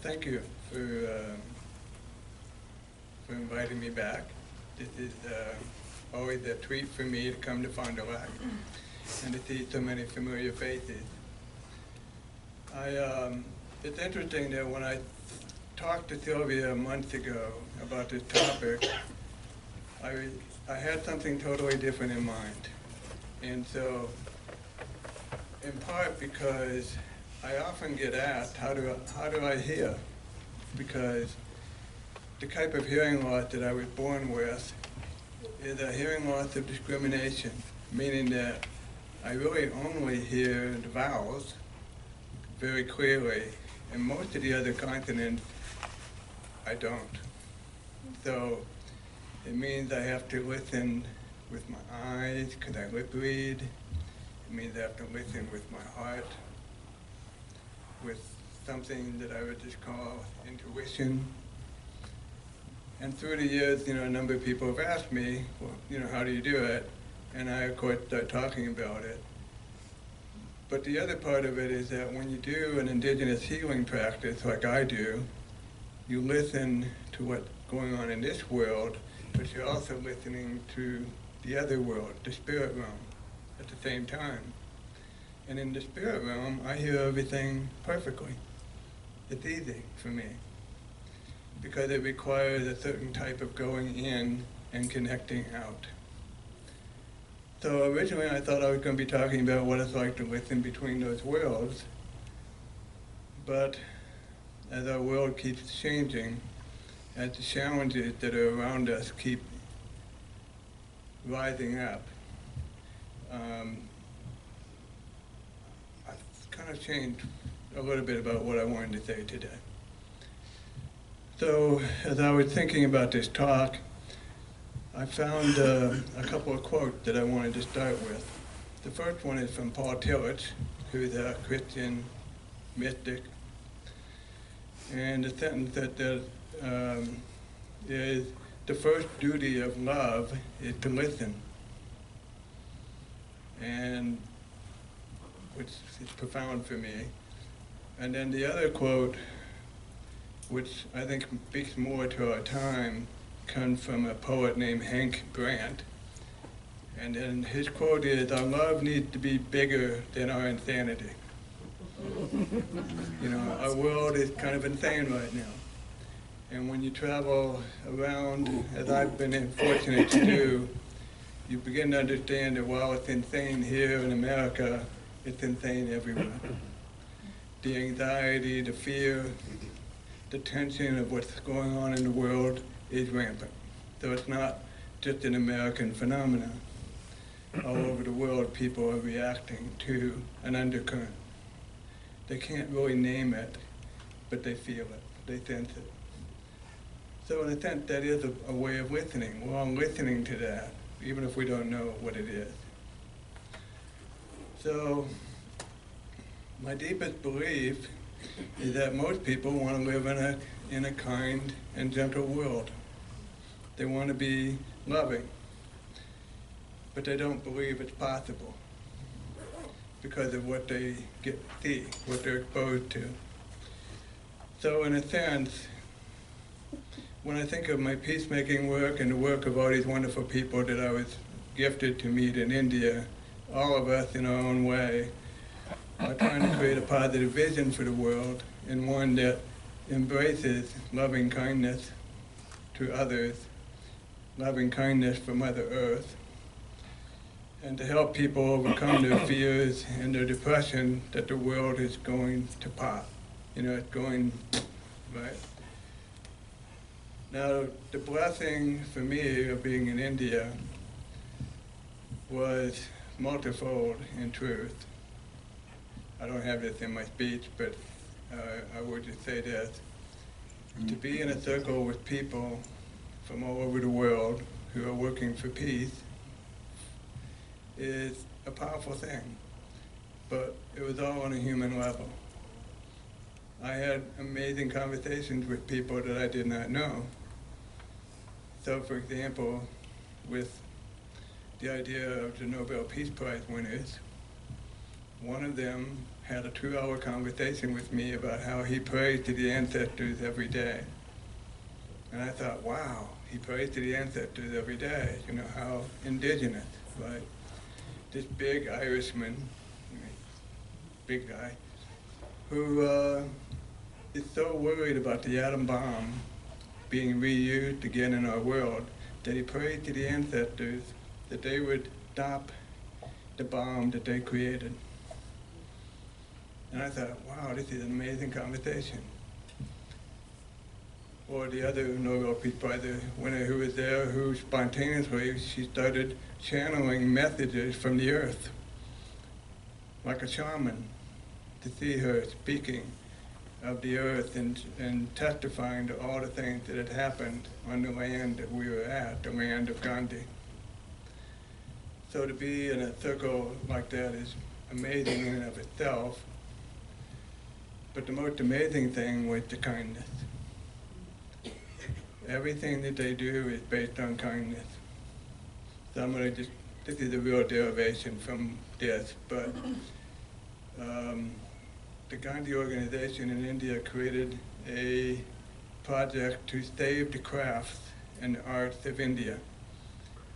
thank you for inviting me back. This is always a treat for me to come to Fond du Lac and to see so many familiar faces. It's interesting that when I talked to Sylvia a month ago about this topic, I had something totally different in mind. And so, in part because I often get asked, how do I hear? Because the type of hearing loss that I was born with is a hearing loss of discrimination, meaning that I really only hear the vowels very clearly, and most of the other consonants I don't. So it means I have to listen with my eyes because I lip read. It means I have to listen with my heart, with something that I would just call intuition. And through the years, a number of people have asked me, well, how do you do it? And I, of course, start talking about it. But the other part of it is that when you do an indigenous healing practice like I do, you listen to what's going on in this world, but you're also listening to the other world, the spirit realm, at the same time. And in the spirit realm, I hear everything perfectly. It's easy for me, because it requires a certain type of going in and connecting out. So originally I thought I was going to be talking about what it's like to listen between those worlds, but as our world keeps changing, as the challenges that are around us keep rising up, I've kind of changed a little bit about what I wanted to say today. So as I was thinking about this talk, I found a couple of quotes that I wanted to start with. The first one is from Paul Tillich, who's a Christian mystic. And the sentence that is, the first duty of love is to listen. And which is profound for me. And then the other quote, which I think speaks more to our time, comes from a poet named Hank Brandt. And then his quote is, our love needs to be bigger than our insanity. Our world is kind of insane right now. And when you travel around, as I've been fortunate to do, you begin to understand that while it's insane here in America, it's insane everywhere. The anxiety, the fear, the tension of what's going on in the world is rampant. So it's not just an American phenomenon. All over the world, people are reacting to an undercurrent. They can't really name it, but they feel it, they sense it. So in a sense, that is a way of listening. We're all listening to that, even if we don't know what it is. So my deepest belief is that most people want to live in a kind and gentle world. They want to be loving, but they don't believe it's possible because of what they see, what they're exposed to. So in a sense, when I think of my peacemaking work and the work of all these wonderful people that I was gifted to meet in India, all of us in our own way are trying to create a positive vision for the world, and one that embraces loving kindness to others, loving kindness for Mother Earth, and to help people overcome their fears and their depression that the world is going to pop. It's going, right? Now, the blessing for me of being in India was multifold in truth. I don't have this in my speech, but I would just say this. To be in a circle with people from all over the world who are working for peace is a powerful thing, but it was all on a human level. I had amazing conversations with people that I did not know. So, for example, with the idea of the Nobel Peace Prize winners, one of them had a 2-hour conversation with me about how he prays to the ancestors every day. And I thought, wow, he prays to the ancestors every day. You know, how indigenous, right? This big Irishman, big guy, who is so worried about the atom bomb being reused again in our world that he prayed to the ancestors that they would stop the bomb that they created. And I thought, wow, this is an amazing conversation. Or the other Nobel Peace Prize winner who was there, who spontaneously, she started channeling messages from the earth, like a shaman, to see her speaking of the earth and testifying to all the things that had happened on the land that we were at, the land of Gandhi. So to be in a circle like that is amazing in and of itself. But the most amazing thing was the kindness. Everything that they do is based on kindness. So I'm going to just, this is a real derivation from this, but the Gandhi organization in India created a project to save the crafts and arts of India.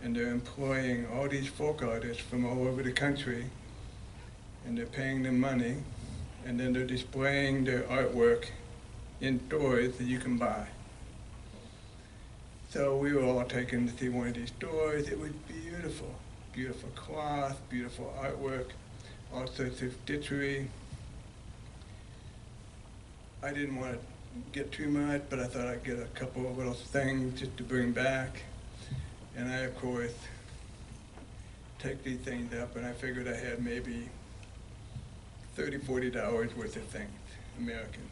And they're employing all these folk artists from all over the country, and they're paying them money, and then they're displaying their artwork in stores that you can buy. So we were all taken to see one of these stores. It was beautiful, beautiful cloth, beautiful artwork, all sorts of stitchery. I didn't want to get too much, but I thought I'd get a couple of little things just to bring back. And I, of course, take these things up, and I figured I had maybe $30, $40 worth of things, American.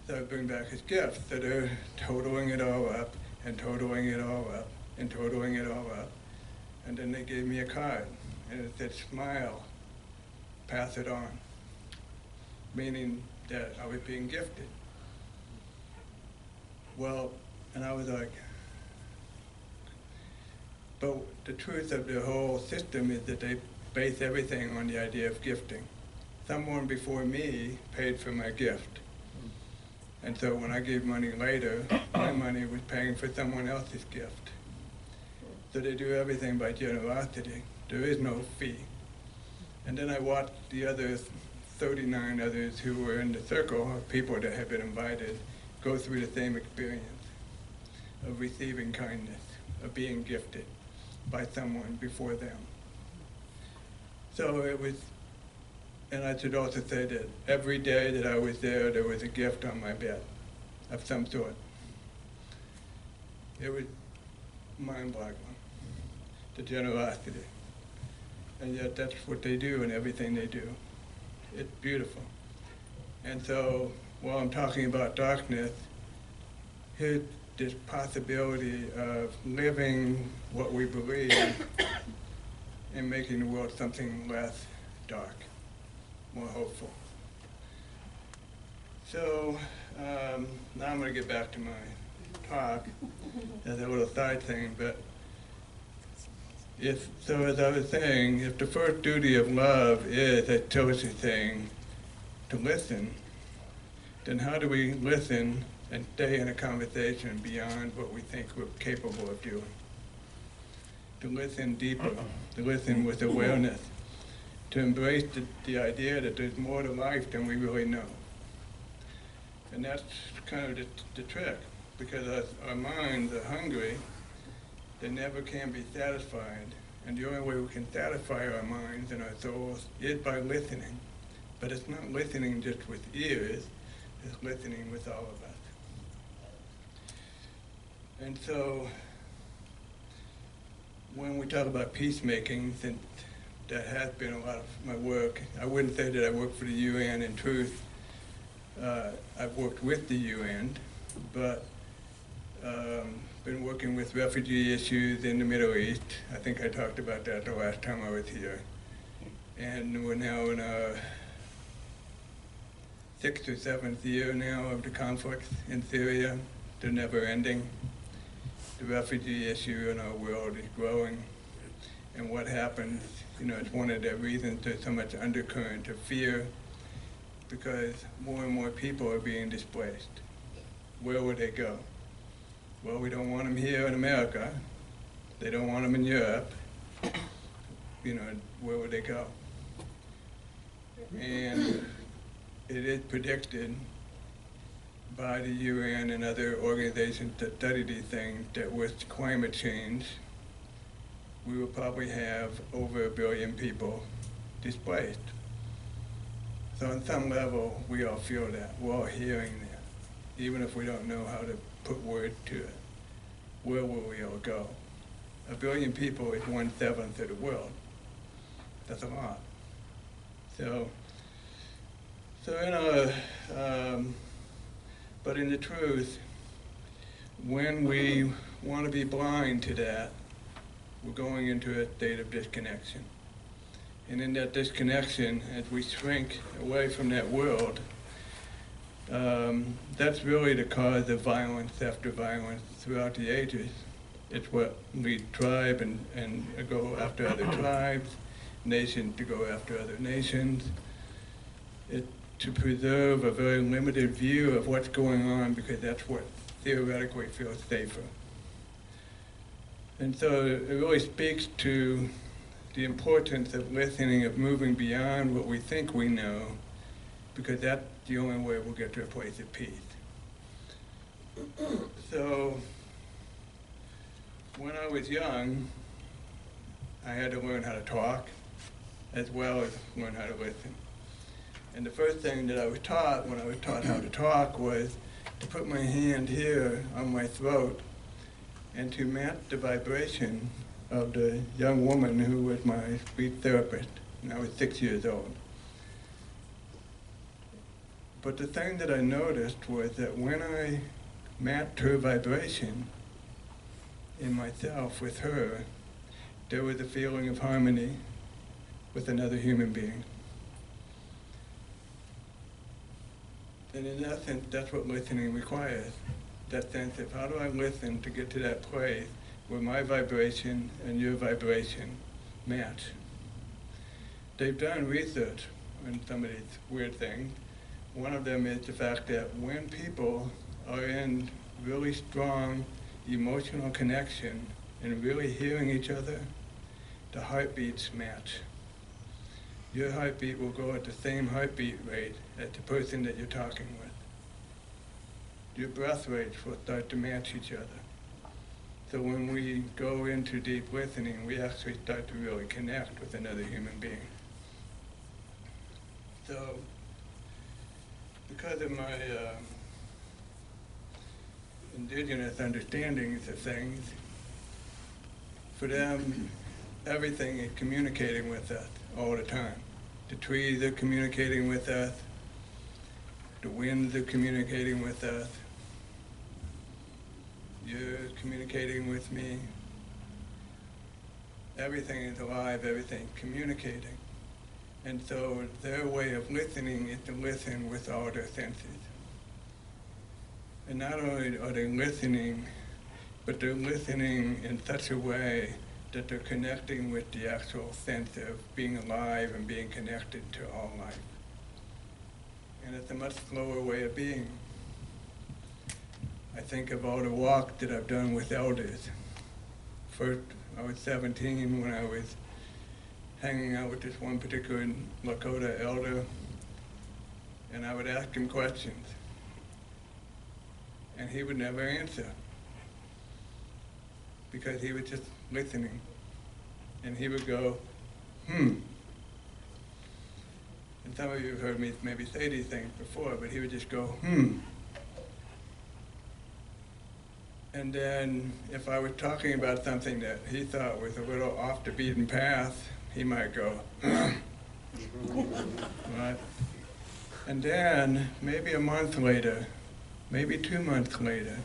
So I bring back his gifts that are totaling it all up, and totaling it all up, and totaling it all up. And then they gave me a card, and it said, smile, pass it on, meaning that I was being gifted. Well, and I was like, but the truth of the whole system is that they base everything on the idea of gifting. Someone before me paid for my gift. And so when I gave money later, my money was paying for someone else's gift. So they do everything by generosity. There is no fee. And then I watched the other 39 others who were in the circle of people that had been invited go through the same experience of receiving kindness, of being gifted by someone before them. So it was, and I should also say that every day that I was there, there was a gift on my bed of some sort. It was mind-boggling, the generosity. And yet that's what they do in everything they do. It's beautiful. And so while I'm talking about darkness, here's this possibility of living what we believe and making the world something less dark, more hopeful. So now I'm going to get back to my talk as a little side thing, but so as I was saying, if the first duty of love is, as Toshi saying, to listen, then how do we listen and stay in a conversation beyond what we think we're capable of doing? To listen deeper, to listen with awareness, to embrace the idea that there's more to life than we really know. And that's kind of the trick, because our minds are hungry. They never can be satisfied. And the only way we can satisfy our minds and our souls is by listening. But it's not listening just with ears, it's listening with all of us. And so, when we talk about peacemaking, since that has been a lot of my work, I wouldn't say that I work for the UN in truth. I've worked with the UN, but been working with refugee issues in the Middle East. I think I talked about that the last time I was here. And we're now in our 6th or 7th year now of the conflicts in Syria. They're never ending. The refugee issue in our world is growing. and what happens. It's one of the reasons there's so much undercurrent of fear, because more and more people are being displaced. Where would they go? Well, we don't want them here in America. They don't want them in Europe. Where would they go? And it is predicted by the UN and other organizations that study these things that with climate change, we will probably have over 1 billion people displaced. So on some level, we all feel that. We're all hearing that, even if we don't know how to put words to it. Where will we all go? 1 billion people is 1/7 of the world. That's a lot. But in the truth, when we want to be blind to that, we're going into a state of disconnection. And in that disconnection, as we shrink away from that world, that's really the cause of violence after violence throughout the ages. It's what leads tribe and go after other tribes, nations to go after other nations. It's to preserve a very limited view of what's going on, because that's what theoretically feels safer. And so it really speaks to the importance of listening, of moving beyond what we think we know, because that's the only way we'll get to a place of peace. So when I was young, I had to learn how to talk as well as learn how to listen. And the first thing that I was taught when I was taught how to talk was to put my hand here on my throat and to match the vibration of the young woman who was my speech therapist, and I was 6 years old. But the thing that I noticed was that when I matched her vibration in myself with her, there was a feeling of harmony with another human being. And in essence, that's what listening requires. That sense of how do I listen to get to that place where my vibration and your vibration match. They've done research on some of these weird things. One of them is the fact that when people are in really strong emotional connection and really hearing each other, the heartbeats match. Your heartbeat will go at the same heartbeat rate as the person that you're talking with. Your breath rates will start to match each other. So when we go into deep listening, we actually start to really connect with another human being. So, because of my indigenous understandings of things, for them, everything is communicating with us all the time. The trees are communicating with us. The winds are communicating with us. You're communicating with me. Everything is alive, everything's communicating. And so their way of listening is to listen with all their senses. And not only are they listening, but they're listening in such a way that they're connecting with the actual sense of being alive and being connected to all life. And it's a much slower way of being. I think of all the walk that I've done with elders. First, I was 17 when I was hanging out with this one particular Lakota elder, and I would ask him questions, and he would never answer, because he was just listening. And he would go, And some of you have heard me maybe say these things before, but he would just go, And then if I was talking about something that he thought was a little off the beaten path, he might go, Right? And then maybe a month later, maybe 2 months later,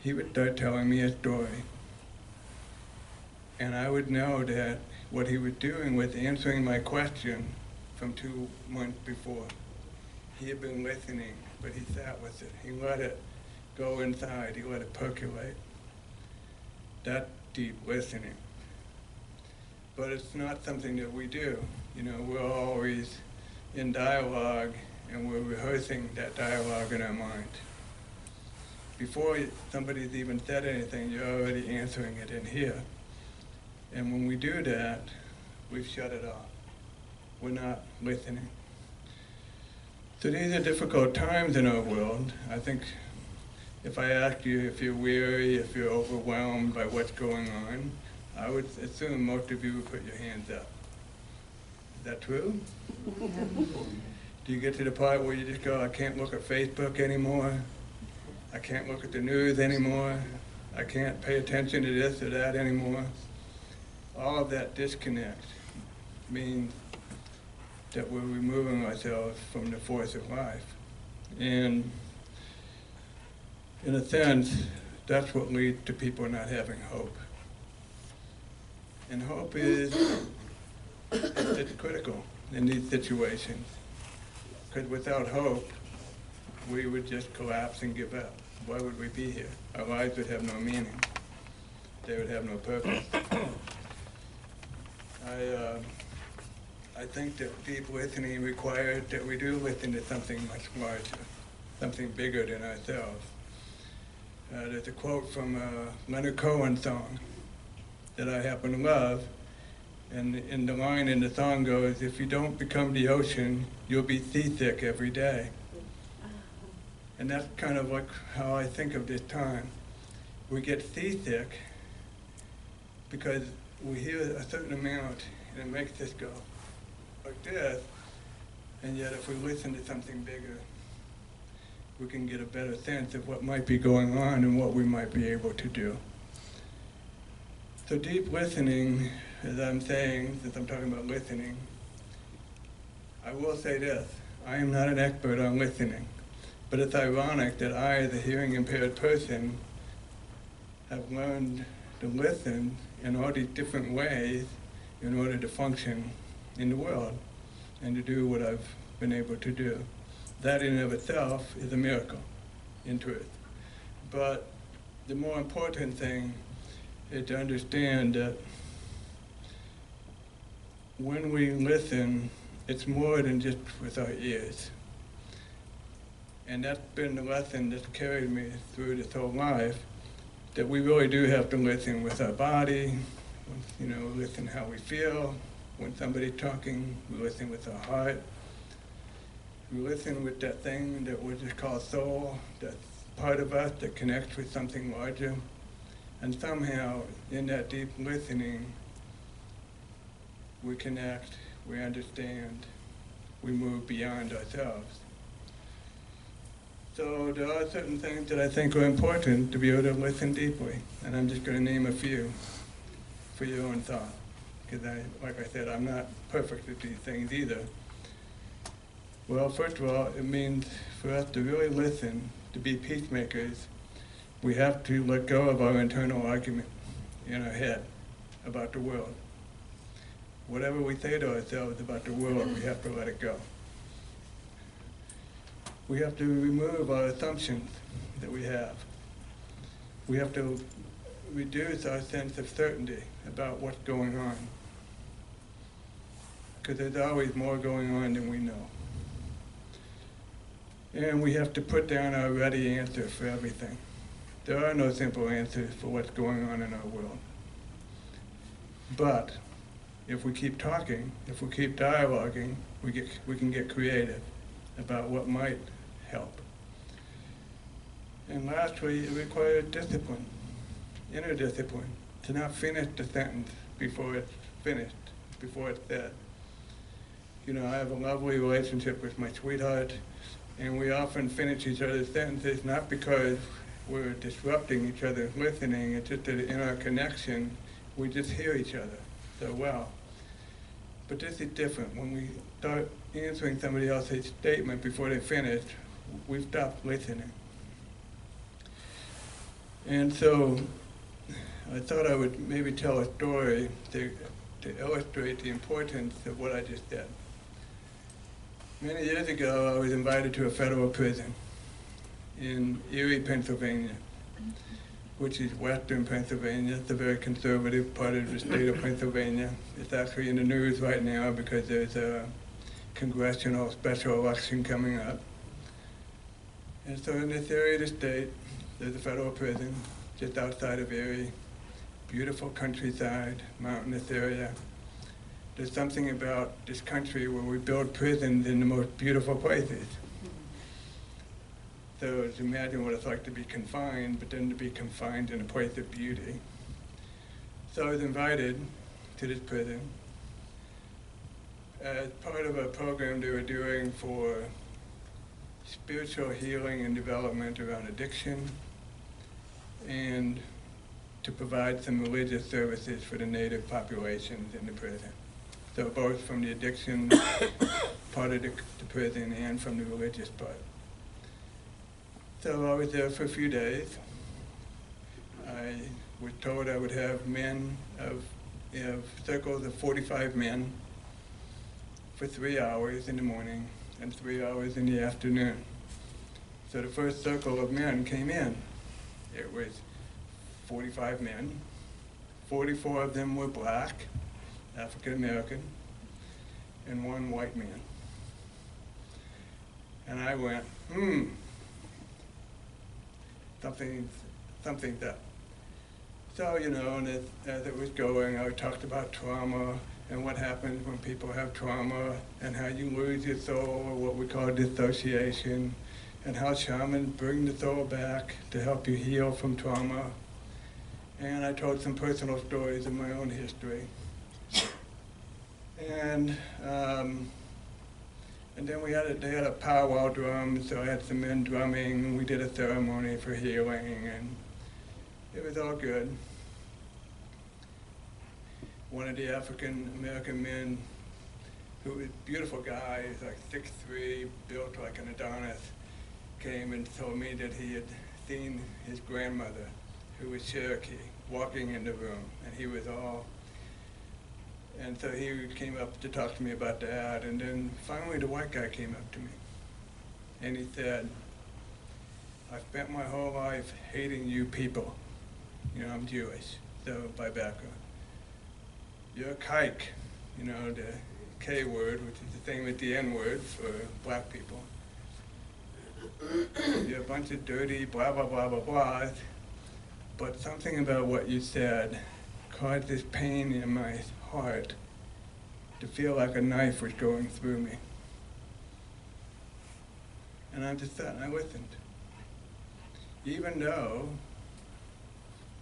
he would start telling me a story. And I would know that what he was doing was answering my question from 2 months before. He had been listening, but he sat with it. He let it go inside. He let it percolate. That's deep listening. but it's not something that we do. You know, we're always in dialogue, and we're rehearsing that dialogue in our mind. Before somebody's even said anything, you're already answering it in here. And when we do that, we've shut it off. We're not listening. So these are difficult times in our world. I think if I ask you if you're weary, if you're overwhelmed by what's going on, I would assume most of you would put your hands up. Is that true? Do you get to the part where you just go, I can't look at Facebook anymore, I can't look at the news anymore, I can't pay attention to this or that anymore? All of that disconnect means that we're removing ourselves from the force of life. And in a sense, that's what leads to people not having hope. And hope is it's critical in these situations. Because without hope, we would just collapse and give up. Why would we be here? Our lives would have no meaning. They would have no purpose. I think that deep listening requires that we do listen to something much larger, something bigger than ourselves. There's a quote from a Leonard Cohen song that I happen to love, and the line in the song goes, if you don't become the ocean, you'll be seasick every day. And that's kind of like how I think of this time. We get seasick because we hear a certain amount and it makes us go like this, and yet if we listen to something bigger, we can get a better sense of what might be going on and what we might be able to do. So deep listening, as I'm saying, since I'm talking about listening, I will say this, I am not an expert on listening, but it's ironic that I, as a hearing impaired person, have learned to listen in all these different ways in order to function in the world and to do what I've been able to do. That in and of itself is a miracle in truth. But the more important thing is to understand that when we listen, it's more than just with our ears. And that's been the lesson that's carried me through this whole life, that we really do have to listen with our body, listen how we feel. When somebody's talking, we listen with our heart. We listen with that thing that we just call soul, that's part of us that connects with something larger. And somehow, in that deep listening, we connect, we understand, we move beyond ourselves. So there are certain things that I think are important to be able to listen deeply, and I'm just going to name a few for your own thought, because like I said, I'm not perfect at these things either. Well, first of all, it means for us to really listen, to be peacemakers, we have to let go of our internal argument in our head about the world. Whatever we say to ourselves about the world, we have to let it go. We have to remove our assumptions that we have. We have to reduce our sense of certainty about what's going on, because there's always more going on than we know. And we have to put down our ready answer for everything. There are no simple answers for what's going on in our world. But if we keep talking, if we keep dialoguing, we can get creative about what might help. And lastly, it requires discipline, inner discipline, to not finish the sentence before it's finished, before it's said. I have a lovely relationship with my sweetheart, and we often finish each other's sentences not because we're disrupting each other's listening, it's just that in our connection, we just hear each other so well. But this is different. When we start answering somebody else's statement before they finish, we've stopped listening. And so I thought I would maybe tell a story to illustrate the importance of what I just said. Many years ago, I was invited to a federal prison in Erie, Pennsylvania. which is western Pennsylvania. It's a very conservative part of the state of Pennsylvania. It's actually in the news right now because there's a congressional special election coming up. And so in this area of the state, there's a federal prison just outside of Erie, beautiful countryside, mountainous area. There's something about this country where we build prisons in the most beautiful places. So just imagine what it's like to be confined, but then to be confined in a place of beauty. So I was invited to this prison as part of a program they were doing for spiritual healing and development around addiction, and to provide some religious services for the native populations in the prison. So both from the addiction part of the prison and from the religious part. So I was there for a few days. I was told I would have circles of 45 men for 3 hours in the morning and 3 hours in the afternoon. So the first circle of men came in. It was 45 men. 44 of them were black, African American, and 1 white man. And I went, something's up. So, you know, and as it was going, I talked about trauma and what happens when people have trauma and how you lose your soul, or what we call dissociation, and how shamans bring the soul back to help you heal from trauma. And I told some personal stories of my own history. And then they had a powwow drum, so I had some men drumming. We did a ceremony for healing, and it was all good. One of the African American men, who was a beautiful guy, he's like 6'3", built like an Adonis, came and told me that he had seen his grandmother, who was Cherokee, walking in the room, and he was all. And so he came up to talk to me about that, and then finally the white guy came up to me, and he said, "I spent my whole life hating you people. You know, I'm Jewish, so by background. You're a kike, you know, the K word, which is the same as the N word for black people. You're a bunch of dirty blah, blah, blah, blah, blah. But something about what you said caused this pain in my heart to feel like a knife was going through me." And I just sat and I listened. Even though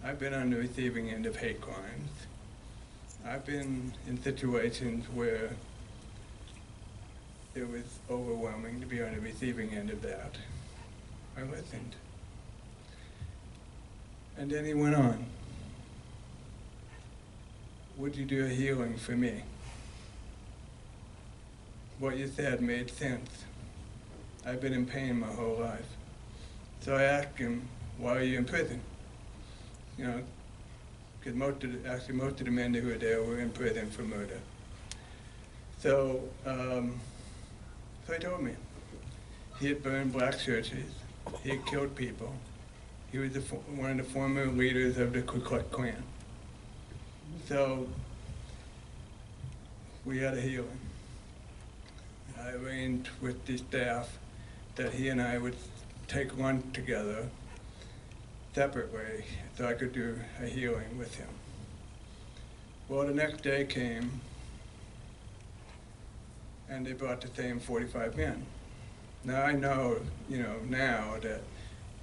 I've been on the receiving end of hate crimes, I've been in situations where it was overwhelming to be on the receiving end of that. I listened. And then he went on. "Would you do a healing for me? What you said made sense. I've been in pain my whole life." So I asked him, "Why are you in prison?" You know, because most of the men who were there were in prison for murder. So he told me. He had burned black churches. He had killed people. He was one of the former leaders of the Ku Klux Klan. So we had a healing. I arranged with the staff that he and I would take lunch together separately so I could do a healing with him. Well, the next day came, and they brought the same 45 men. Now I know, you know, now that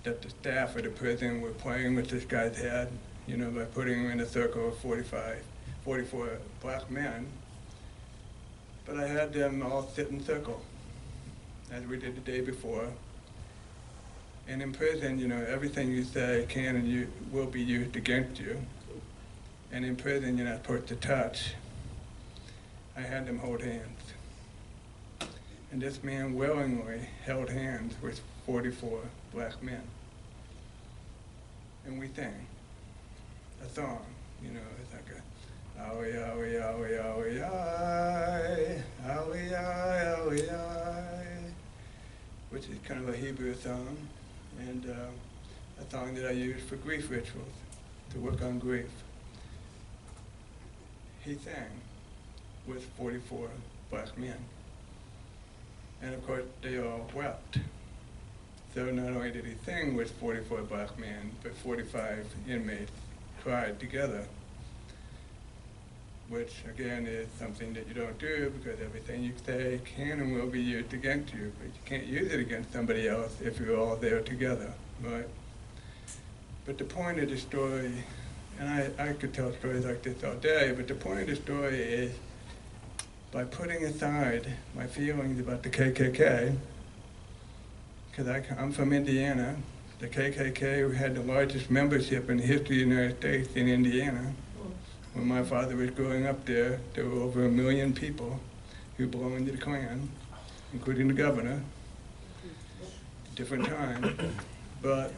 the staff of the prison were playing with this guy's head, you know, by putting him in a circle of 44 black men. But I had them all sit in circle, as we did the day before. And in prison, you know, everything you say can and will be used against you. And in prison, you're not supposed to touch. I had them hold hands. And this man willingly held hands with 44 black men. And we sang a song, you know, it's like a owie, owie, owie, owie, owie, owie, owie, owie, owie, which is kind of a Hebrew song. And I a song that I use for grief rituals, to work on grief. He sang with 44 black men. And of course, they all wept. So not only did he sing with 44 black men, but 45 inmates cried together, which again is something that you don't do because everything you say can and will be used against you, but you can't use it against somebody else if you're all there together, right? But the point of the story, and I could tell stories like this all day, but the point of the story is by putting aside my feelings about the KKK, because I'm from Indiana. The KKK had the largest membership in the history of the United States in Indiana. When my father was growing up there were over 1 million people who belonged to the Klan, including the governor, different times. But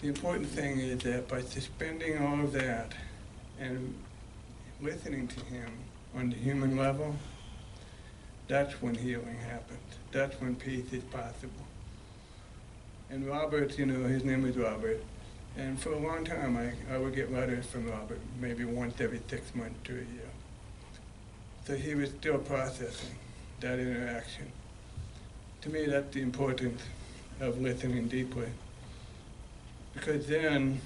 the important thing is that by suspending all of that and listening to him on the human level, that's when healing happens. That's when peace is possible. And Robert, you know, his name was Robert, and for a long time I would get letters from Robert, maybe once every 6 months to a year. So he was still processing that interaction. To me, that's the importance of listening deeply. Because then,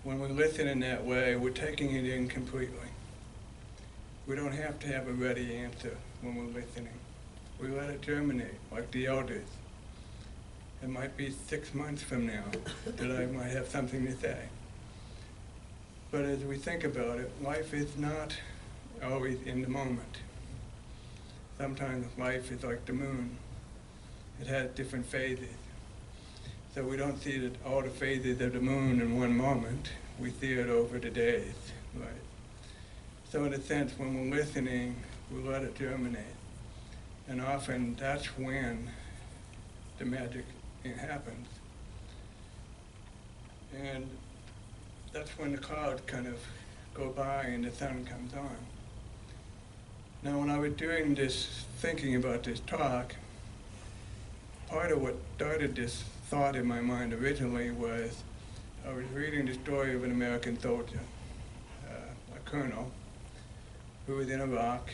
when we listen in that way, we're taking it in completely. We don't have to have a ready answer when we're listening. We let it germinate, like the elders. It might be 6 months from now that I might have something to say. But as we think about it, life is not always in the moment. Sometimes life is like the moon. It has different phases. So we don't see all the phases of the moon in one moment. We see it over the days, right? So in a sense, when we're listening, we let it germinate. And often that's when the magic happens. And that's when the clouds kind of go by and the sun comes on. Now, when I was doing this, thinking about this talk, part of what started this thought in my mind originally was I was reading the story of an American soldier, a colonel, who was in Iraq,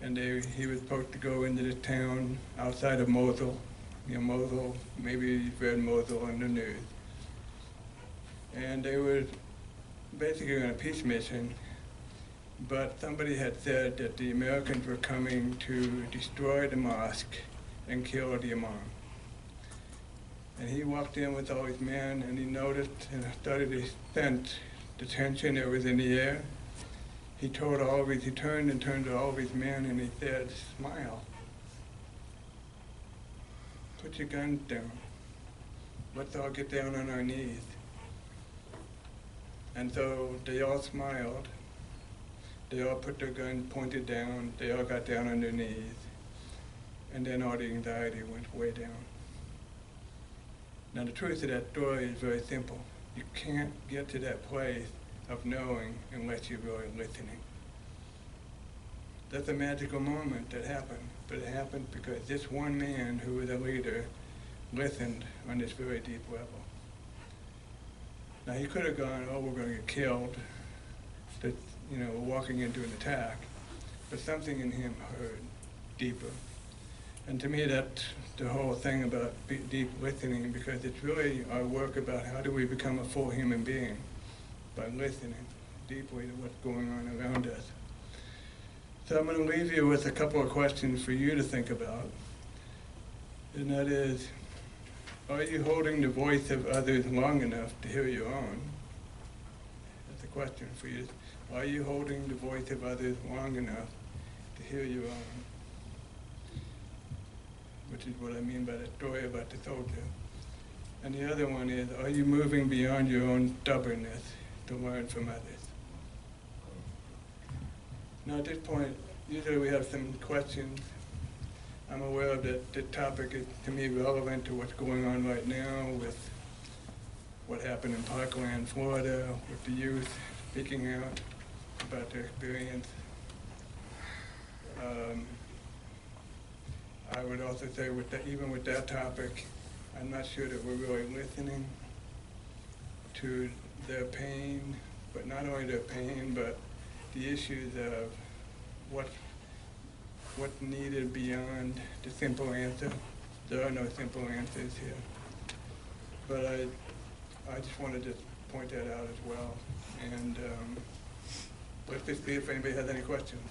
and he was supposed to go into the town outside of Mosul. You know, Mosul, maybe you've read Mosul in the news. And they were basically on a peace mission, but somebody had said that the Americans were coming to destroy the mosque and kill the imam. And he walked in with all his men, and he noticed and started to sense the tension that was in the air. He turned and turned to all of his men, and he said, "Smile. Put your guns down. Let's all get down on our knees." And so they all smiled. They all put their guns pointed down. They all got down on their knees. And then all the anxiety went way down. Now the truth of that story is very simple. You can't get to that place of knowing unless you're really listening. That's a magical moment that happened, but it happened because this one man who was a leader listened on this very deep level. Now he could have gone, "Oh, we're going to get killed," that, you know, we're walking into an attack, but something in him heard deeper. And to me, that's the whole thing about deep listening, because it's really our work about how do we become a full human being by listening deeply to what's going on around us. So I'm going to leave you with a couple of questions for you to think about. And that is, are you holding the voice of others long enough to hear your own? That's a question for you. Are you holding the voice of others long enough to hear your own? Which is what I mean by that story about the soldier. And the other one is, are you moving beyond your own stubbornness to learn from others? Now at this point, usually we have some questions. I'm aware that the topic is, to me, relevant to what's going on right now with what happened in Parkland, Florida, with the youth speaking out about their experience. I would also say, even with that topic, I'm not sure that we're really listening to their pain, but not only their pain, but the issues of what's needed beyond the simple answer. There are no simple answers here. But I just wanted to point that out as well. And let's just see if anybody has any questions.